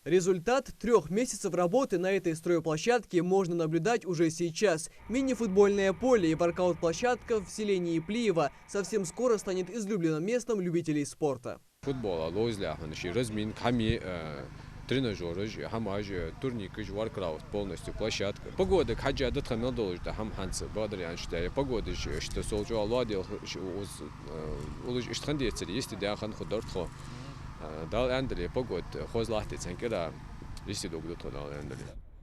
Результат 3 месяцев работы на этой стройплощадке можно наблюдать уже сейчас. Мини-футбольное поле и воркаут-площадка в селении Плиево совсем скоро станет излюбленным местом любителей спорта. Футбол тренажеры, турник, воркаут, полностью площадка. Погода, хотя до трамелдолж, да хамханцы, благодаря что погода, что солжу алладил, улуж иштхандецели, есть идеахан худортхо. Дал Андали погод, хозлахты ценкера, если догдут дал Андали.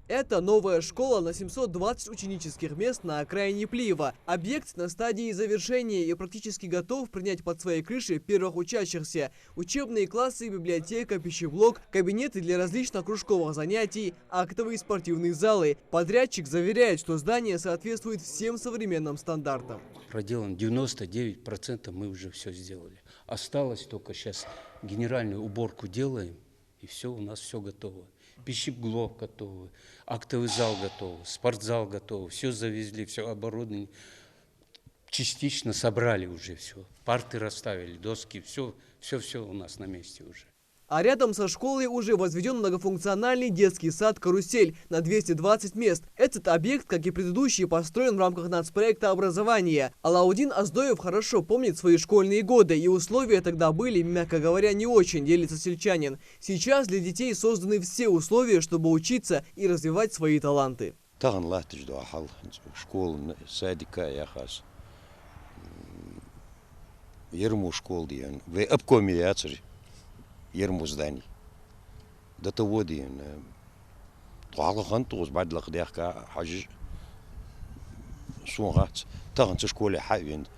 Это новая школа на 720 ученических мест на окраине Плиева. Объект на стадии завершения и практически готов принять под своей крышей первых учащихся. Учебные классы, библиотека, пищеблок, кабинеты для различных кружковых занятий, актовые и спортивные залы. Подрядчик заверяет, что здание соответствует всем современным стандартам. Проделан 99%, мы уже все сделали. Осталось только сейчас генеральную уборку делаем, и все, у нас все готово. Пищеблок готовый, актовый зал готов, спортзал готов, все завезли, все оборудование. Частично собрали уже все. Парты расставили, доски, все у нас на месте уже. А рядом со школой уже возведен многофункциональный детский сад «Карусель» на 220 мест. Этот объект, как и предыдущий, построен в рамках нацпроекта образования. Алаудин Аздоев хорошо помнит свои школьные годы, и условия тогда были, мягко говоря, не очень, делится сельчанин. Сейчас для детей созданы все условия, чтобы учиться и развивать свои таланты. Ерму зданий. До того день. Туалхан туз бадлах дяка хаж сунгат. Таган со школе хавин.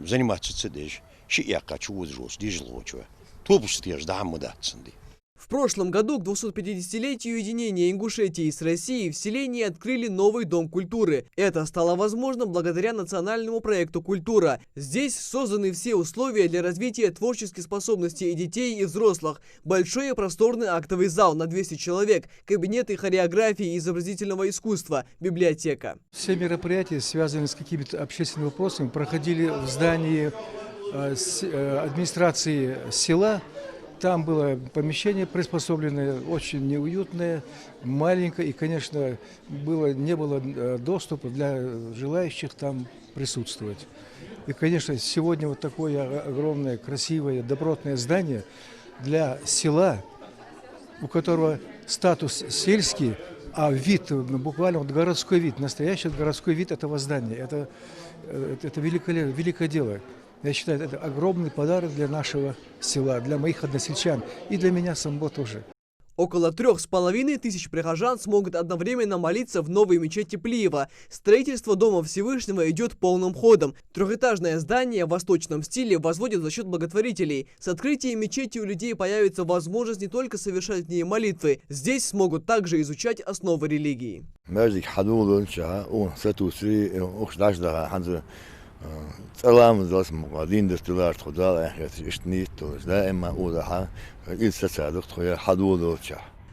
Заниматься цедеш. Шияка чуз рос дижлочва. Тобустеш дамудатсынды. В прошлом году к 250-летию единения Ингушетии с Россией в селении открыли новый дом культуры. Это стало возможным благодаря национальному проекту «Культура». Здесь созданы все условия для развития творческих способностей и детей, и взрослых. Большой и просторный актовый зал на 200 человек, кабинеты хореографии и изобразительного искусства, библиотека. Все мероприятия, связанные с какими-то общественными вопросами, проходили в здании администрации села. Там было помещение приспособленное, очень неуютное, маленькое, и, конечно, не было доступа для желающих там присутствовать. И, конечно, сегодня вот такое огромное, красивое, добротное здание для села, у которого статус сельский, а вид, буквально вот городской вид, настоящий городской вид этого здания. Это великое дело. Я считаю, это огромный подарок для нашего села, для моих односельчан и для меня самого тоже. Около 3500 прихожан смогут одновременно молиться в новой мечети Плиева. Строительство Дома Всевышнего идет полным ходом. Трехэтажное здание в восточном стиле возводят за счет благотворителей. С открытием мечети у людей появится возможность не только совершать в ней молитвы. Здесь смогут также изучать основы религии.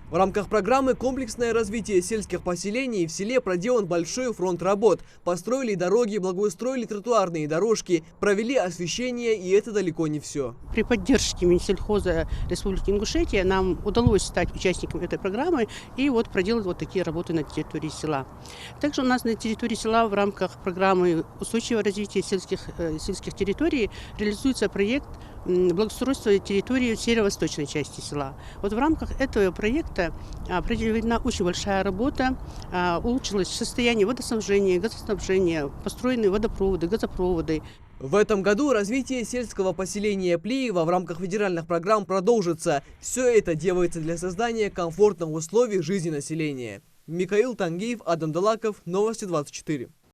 В рамках программы «Комплексное развитие сельских поселений» в селе проделан большой фронт работ. Построили дороги, благоустроили тротуарные дорожки, провели освещение, и это далеко не все. При поддержке Минсельхоза Республики Ингушетия нам удалось стать участником этой программы и вот проделать вот такие работы на территории села. Также у нас на территории села в рамках программы устойчивого развития сельских территорий реализуется проект благоустройства территории северо-восточной части села. Вот в рамках этого проекта проведена очень большая работа, улучшилось состояние водоснабжения, газоснабжения, построены водопроводы, газопроводы. В этом году развитие сельского поселения Плиева в рамках федеральных программ продолжится. Все это делается для создания комфортных условий жизни населения. Михаил Тангиев, Адам Далаков, Новости 24.